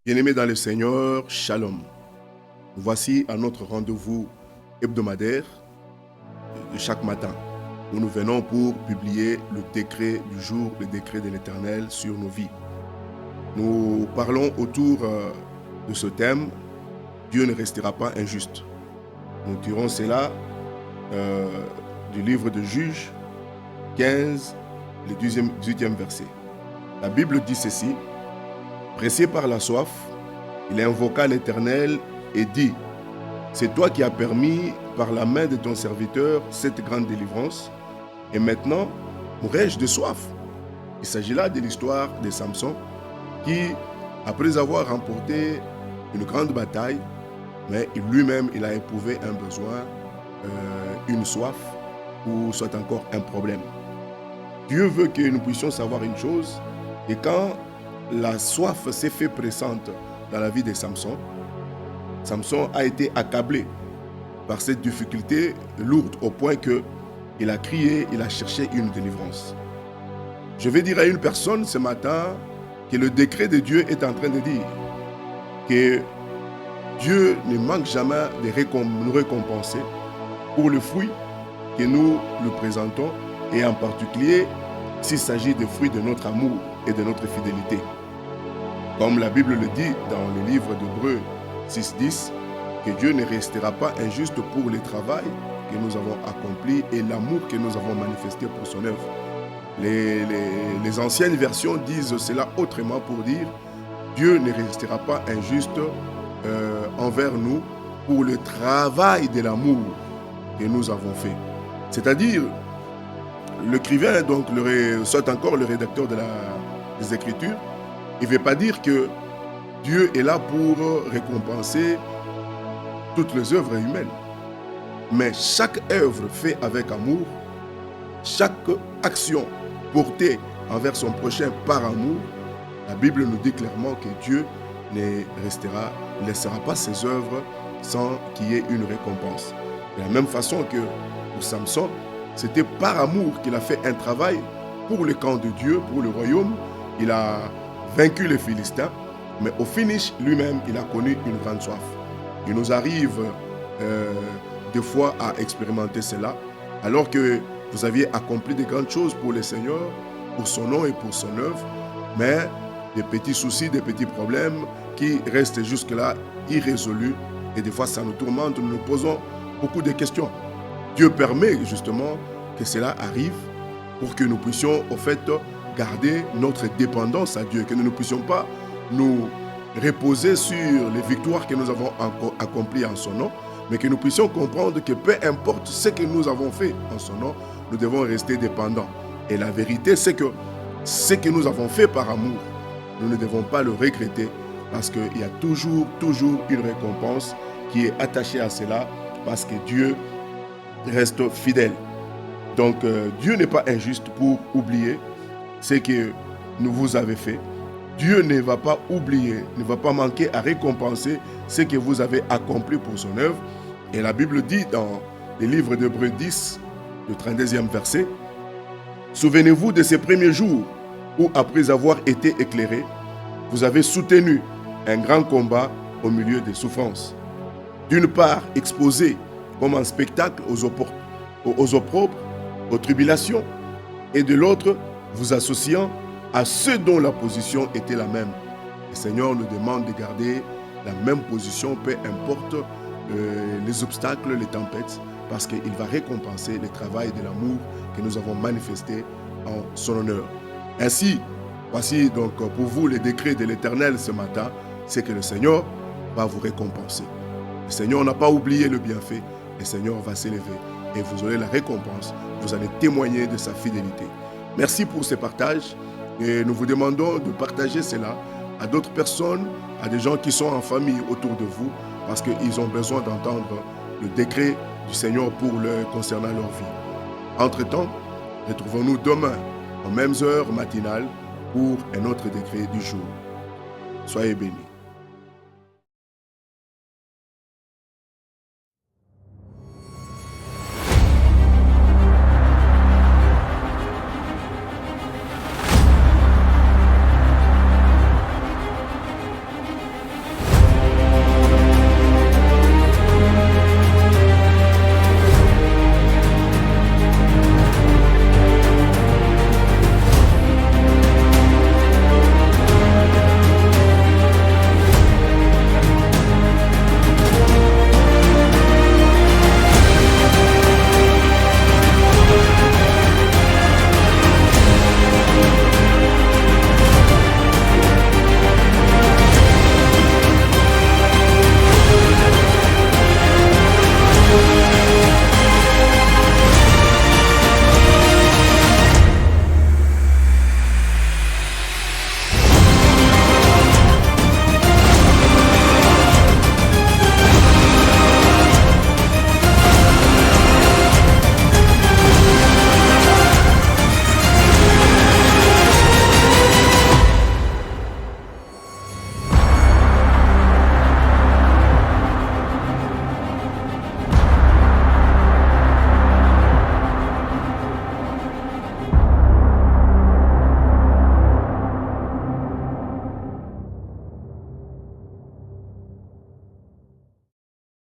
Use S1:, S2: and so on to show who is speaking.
S1: Bien-aimés dans le Seigneur, Shalom. Nous voici à notre rendez-vous hebdomadaire de chaque matin, où nous venons pour publier le décret du jour, le décret de l'Éternel sur nos vies. Nous parlons autour de ce thème, Dieu ne restera pas injuste. Nous tirons cela du livre de Juges 15, le 18e verset. La Bible dit ceci: pressé par la soif, il invoqua l'Éternel et dit: c'est toi qui as permis par la main de ton serviteur cette grande délivrance, et maintenant mourrai-je de soif? Il s'agit là de l'histoire de Samson qui, après avoir remporté une grande bataille, mais lui-même il a éprouvé un besoin, une soif ou soit encore un problème. Dieu veut que nous puissions savoir une chose, et quand la soif s'est fait pressante dans la vie de Samson, Samson a été accablé par cette difficulté lourde au point qu'il a crié, il a cherché une délivrance. Je vais dire à une personne ce matin que le décret de Dieu est en train de dire que Dieu ne manque jamais de nous récompenser pour le fruit que nous lui présentons, et en particulier s'il s'agit des fruits de notre amour et de notre fidélité. Comme la Bible le dit dans le livre d'Hébreux 6.10, que Dieu ne restera pas injuste pour le travail que nous avons accompli et l'amour que nous avons manifesté pour son œuvre. Les anciennes versions disent cela autrement pour dire: Dieu ne restera pas injuste envers nous pour le travail de l'amour que nous avons fait. C'est-à-dire, l'écrivain, donc, soit encore le rédacteur des Écritures, il ne veut pas dire que Dieu est là pour récompenser toutes les œuvres humaines. Mais chaque œuvre faite avec amour, chaque action portée envers son prochain par amour, la Bible nous dit clairement que Dieu ne laissera pas ses œuvres sans qu'il y ait une récompense. De la même façon que pour Samson, c'était par amour qu'il a fait un travail pour le camp de Dieu, pour le royaume. Il a vaincu les Philistins, mais au finish, lui-même, il a connu une grande soif. Il nous arrive des fois à expérimenter cela, alors que vous aviez accompli de grandes choses pour le Seigneur, pour son nom et pour son œuvre, mais des petits soucis, des petits problèmes qui restent jusque-là irrésolus, et des fois ça nous tourmente, nous nous posons beaucoup de questions. Dieu permet justement que cela arrive pour que nous puissions au fait garder notre dépendance à Dieu, que nous ne puissions pas nous reposer sur les victoires que nous avons accomplies en son nom, mais que nous puissions comprendre que peu importe ce que nous avons fait en son nom, nous devons rester dépendants. Et la vérité, c'est que ce que nous avons fait par amour, nous ne devons pas le regretter, parce qu'il y a toujours une récompense qui est attachée à cela, parce que Dieu reste fidèle. Donc Dieu n'est pas injuste pour oublier ce que vous avez fait. Dieu ne va pas oublier, ne va pas manquer à récompenser ce que vous avez accompli pour son œuvre. Et la Bible dit dans le livre d'Hébreux 10, le 32e verset: souvenez-vous de ces premiers jours où, après avoir été éclairés, vous avez soutenu un grand combat au milieu des souffrances. D'une part, exposé comme un spectacle aux opprobres, aux tribulations, et de l'autre, vous associant à ceux dont la position était la même. Le Seigneur nous demande de garder la même position, peu importe les obstacles, les tempêtes, parce qu'il va récompenser le travail de l'amour que nous avons manifesté en son honneur. Ainsi, voici donc pour vous les décrets de l'Éternel ce matin, c'est que le Seigneur va vous récompenser. Le Seigneur n'a pas oublié le bienfait. Le Seigneur va s'élever et vous aurez la récompense. Vous allez témoigner de sa fidélité. Merci pour ce partage, et nous vous demandons de partager cela à d'autres personnes, à des gens qui sont en famille autour de vous, parce qu'ils ont besoin d'entendre le décret du Seigneur concernant leur vie. Entre-temps, retrouvons-nous demain aux mêmes heures matinales pour un autre décret du jour. Soyez bénis.